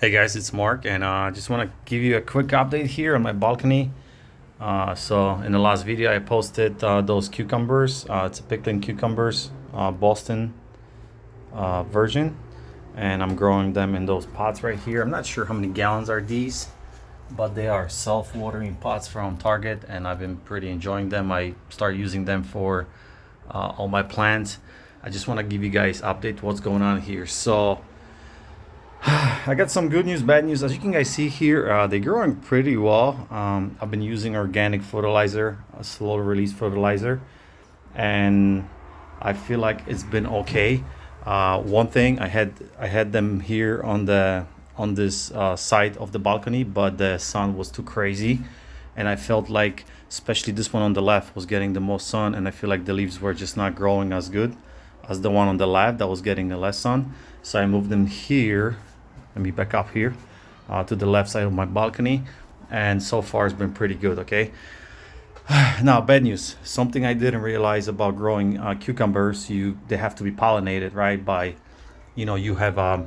Hey guys, it's Mark, and I just want to give you a quick update here on my balcony. So in the last video, I posted those cucumbers. It's a pickling cucumbers, Boston version, and I'm growing them in those pots right here. I'm not sure how many gallons are these, but they are self-watering pots from Target, and I've been pretty enjoying them. I start using them for all my plants. I just want to give you guys update what's going on here. So I got some good news, bad news. As you can guys see here, they're growing pretty well. I've been using organic fertilizer, a slow release fertilizer, and I feel like it's been okay. One thing, I had them here on this side of the balcony, but the sun was too crazy, and I felt like, especially this one on the left, was getting the most sun, and I feel like the leaves were just not growing as good as the one on the left that was getting the less sun. So I moved them here. Let me back up here to the left side of my balcony, and so far it's been pretty good. Okay. Now, bad news. Something I didn't realize about growing cucumbers, they have to be pollinated, right? By, you have a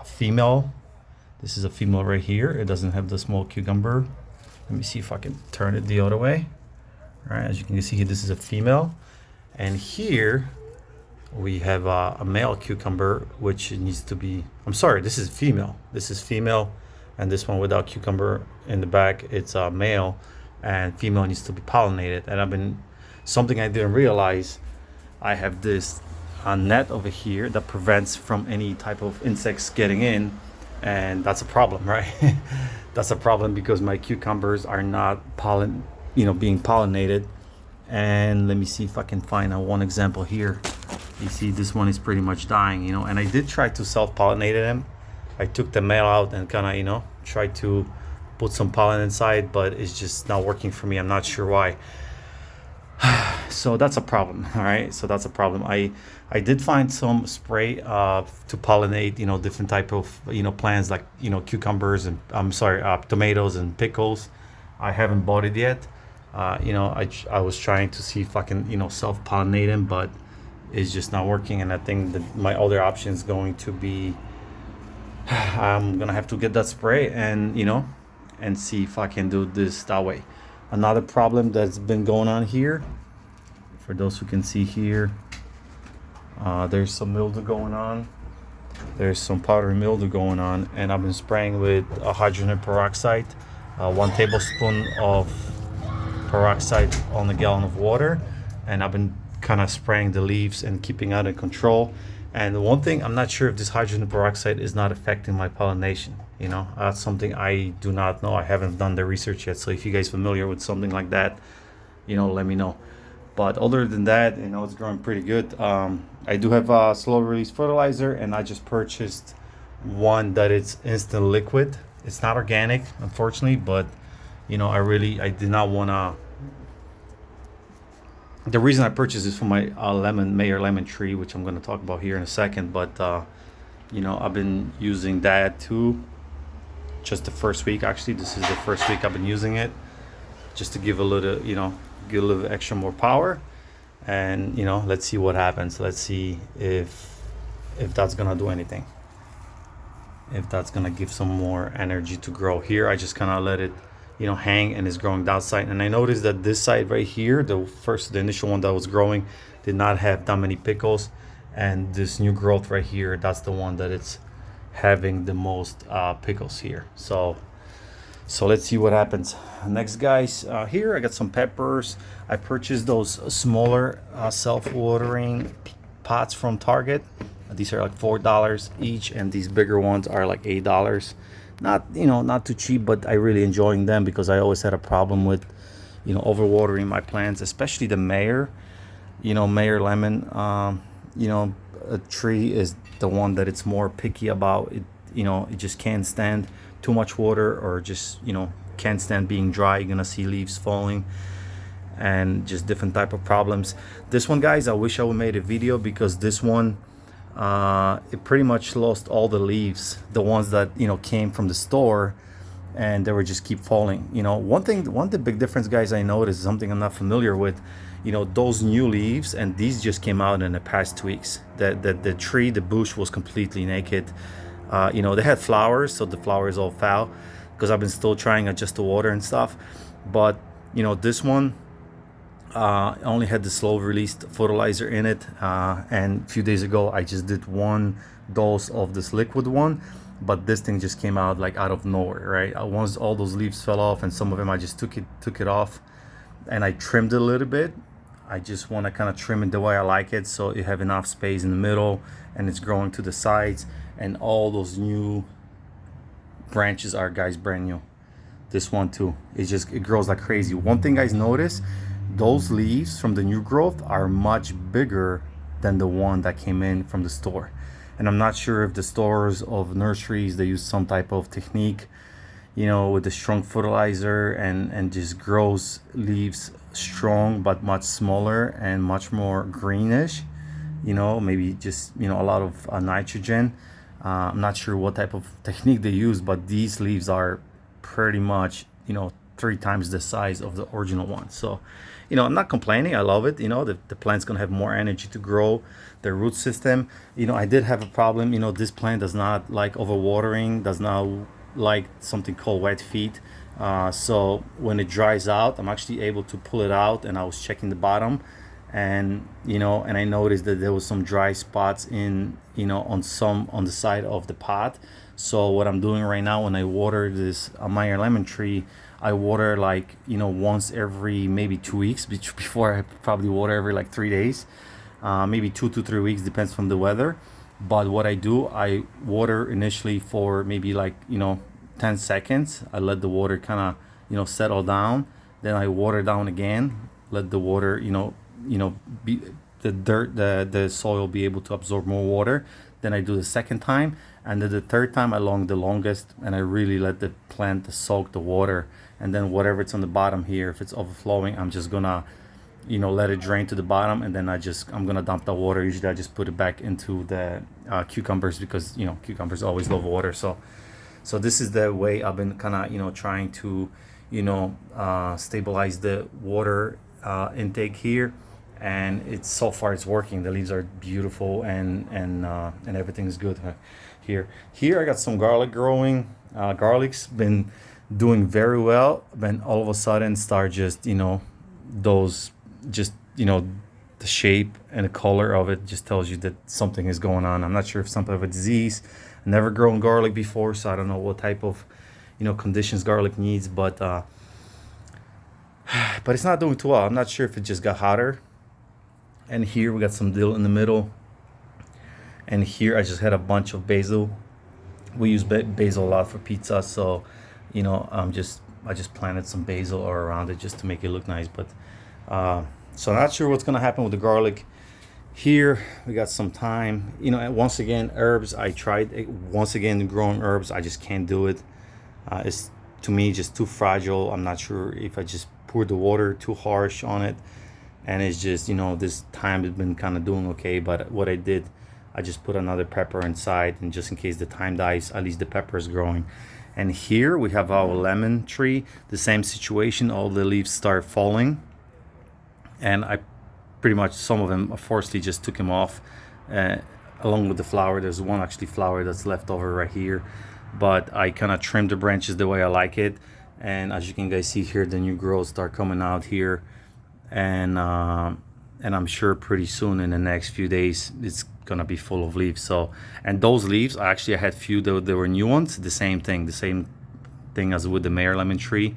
female. This is a female right here. It doesn't have the small cucumber. Let me see if I can turn it the other way. All right, as you can see, this is a female, and here we have a male cucumber, which needs to be, I'm sorry, this is female. This is female, and this one without cucumber in the back, it's a male, and female needs to be pollinated. And something I didn't realize, I have this net over here that prevents from any type of insects getting in, and that's a problem, right? That's a problem because my cucumbers are not being pollinated. And let me see if I can find one example here. You see, this one is pretty much dying, and I did try to self-pollinate them. I took the male out and kind of, tried to put some pollen inside, but it's just not working for me. I'm not sure why. So that's a problem. All right, so that's a problem. I did find some spray to pollinate, different type of, plants like, cucumbers and, I'm sorry, tomatoes and pickles. I haven't bought it yet. I was trying to see if I can, self-pollinate them, but it's just not working. And I think that my other option is going to be, I'm gonna have to get that spray and, and see if I can do this that way. Another problem that's been going on here, for those who can see here, there's some mildew going on. There's some powdery mildew going on, and I've been spraying with hydrogen peroxide, 1 tablespoon of peroxide on a gallon of water, and I've been kind of spraying the leaves and keeping out of control. And one thing, I'm not sure if this hydrogen peroxide is not affecting my pollination. That's something I do not know. I haven't done the research yet. So if you guys familiar with something like that, let me know. But other than that, it's growing pretty good. I do have a slow release fertilizer, and I just purchased one that it's instant liquid. It's not organic, unfortunately, but I did not want to. The reason I purchased this for my Mayer lemon tree, which I'm going to talk about here in a second, but I've been using that too. Just the first week, actually, this is the first week I've been using it, just to give a little, give a little extra more power, and let's see what happens. Let's see if that's gonna do anything. If that's gonna give some more energy to grow. Here, I just kind of let it hang, and it's growing that side. And I noticed that this side right here, the initial one that was growing, did not have that many pickles, and this new growth right here, that's the one that it's having the most pickles here. So let's see what happens next, guys. Here I got some peppers. I purchased those smaller self-watering pots from Target. These are like $4 each, and these bigger ones are like $8. Not too cheap, but I really enjoying them because I always had a problem with overwatering my plants, especially the Mayer lemon. A tree is the one that it's more picky about. It just can't stand too much water, or just can't stand being dry. You're gonna see leaves falling and just different type of problems. This one, guys, I wish I would made a video, because this one, it pretty much lost all the leaves, the ones that came from the store, and they were just keep falling. One the big difference, guys, I noticed, something I'm not familiar with, those new leaves, and these just came out in the past 2 weeks. The tree, the bush was completely naked. You know, they had flowers, so the flowers all fell because I've been still trying to adjust the water and stuff. But you know, this one only had the slow released fertilizer in it, and a few days ago I just did one dose of this liquid one, but this thing just came out like out of nowhere, right? Once all those leaves fell off, and some of them I just took it off and I trimmed it a little bit. I just want to kind of trim it the way I like it, so you have enough space in the middle and it's growing to the sides, and all those new branches are, guys, brand new. This one too, it grows like crazy. One thing guys, notice those leaves from the new growth are much bigger than the one that came in from the store. And I'm not sure if the stores of nurseries, they use some type of technique, you know, with the strong fertilizer, and just grows leaves strong but much smaller and much more greenish, you know, maybe just, you know, a lot of nitrogen. I'm not sure what type of technique they use, but these leaves are pretty much, you know, 3 times the size of the original one. So, you know, I'm not complaining. I love it. You know, the plant's gonna have more energy to grow, the root system. You know, I did have a problem. You know, this plant does not like overwatering, does not like something called wet feet. So when it dries out, I'm actually able to pull it out, and I was checking the bottom, and you know, and I noticed that there was some dry spots in, you know, on the side of the pot. So what I'm doing right now, when I water this Meyer lemon tree, I water like, you know, once every maybe 2 weeks. Before I probably water every like 3 days, maybe 2 to 3 weeks, depends from the weather. But what I do, I water initially for maybe like, you know, 10 seconds. I let the water kind of, you know, settle down. Then I water down again, let the water, be the dirt, the soil be able to absorb more water. Then I do the second time, and then the third time along the longest, and I really let the plant soak the water. And then whatever it's on the bottom here, if it's overflowing, I'm just gonna, you know, let it drain to the bottom, and then I'm gonna dump the water. Usually I just put it back into the cucumbers, because, you know, cucumbers always love water. So this is the way I've been kind of, you know, trying to, you know, stabilize the water intake here. And it's, so far it's working. The leaves are beautiful, and everything is good here. I got some garlic growing. Garlic's been doing very well, then all of a sudden start just, you know, those, just, you know, the shape and the color of it just tells you that something is going on. I'm not sure if something of a disease. Never grown garlic before, so I don't know what type of, you know, conditions garlic needs, but it's not doing too well. I'm not sure if it just got hotter. And here we got some dill in the middle, and here I just had a bunch of basil. We use basil a lot for pizza, so, you know, I just planted some basil all around it just to make it look nice. But so I'm not sure what's gonna happen with the garlic. Here we got some thyme. You know, and once again, herbs, I tried once again growing herbs. I just can't do it. It's, to me, just too fragile. I'm not sure if I just poured the water too harsh on it, and it's just, you know, this thyme has been kind of doing okay. But what I did, I just put another pepper inside, and just in case the thyme dies, at least the pepper is growing. And here we have our lemon tree, the same situation. All the leaves start falling, and I pretty much, some of them forcefully just took them off, along with the flower. There's one actually flower that's left over right here, but I kind of trimmed the branches the way I like it. And as you can guys see here, the new growth start coming out here, and I'm sure pretty soon, in the next few days, it's gonna be full of leaves. So, and those leaves, I had few that were new ones. The same thing as with the Meyer lemon tree.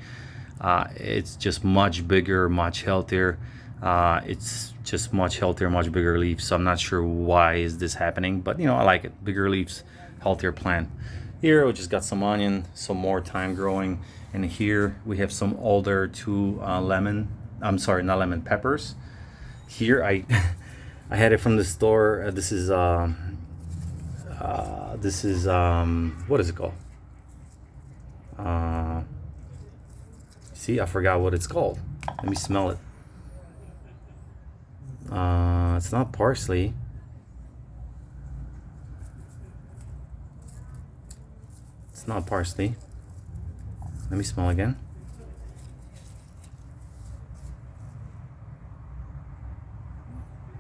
It's just much bigger, much healthier. It's just much healthier, much bigger leaves. So I'm not sure why is this happening, but, you know, I like it. Bigger leaves, healthier plant. Here we just got some onion, some more thyme growing, and here we have some older two peppers. Here I I had it from the store. This is what is it called? See, I forgot what it's called. Let me smell it. It's not parsley. It's not parsley. Let me smell again.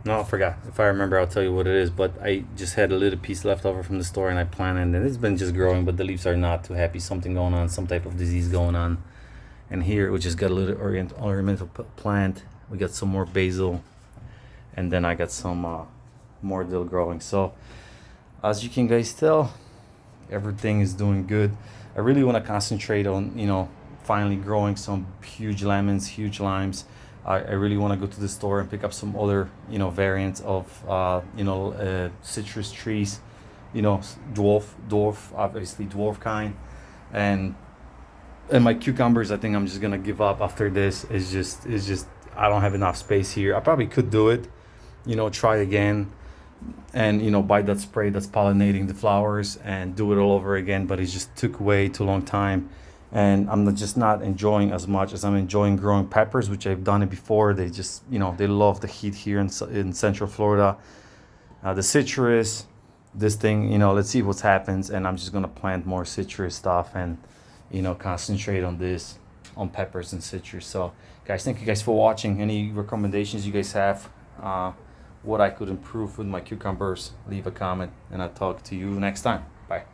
No, forgot. If I remember, I'll tell you what it is. But I just had a little piece left over from the store, and I planted, and it's been just growing. But the leaves are not too happy. Something going on, some type of disease going on. And here we just got a little ornamental plant. We got some more basil, and then I got some more dill growing. So as you can guys tell, everything is doing good. I really want to concentrate on, you know, finally growing some huge lemons, huge limes. I really want to go to the store and pick up some other, you know, variants of, citrus trees, you know, obviously dwarf kind. And my cucumbers, I think I'm just gonna give up after this. It's just I don't have enough space here. I probably could do it, you know, try again, and you know, buy that spray that's pollinating the flowers and do it all over again. But it just took way too long time, and I'm just not enjoying as much as I'm enjoying growing peppers, which I've done it before. They just, you know, they love the heat here in Central Florida. The citrus, this thing, you know, let's see what happens. And I'm just gonna plant more citrus stuff and, you know, concentrate on this, on peppers and citrus. So guys, thank you guys for watching. Any recommendations you guys have, what I could improve with my cucumbers, leave a comment, and I'll talk to you next time. Bye.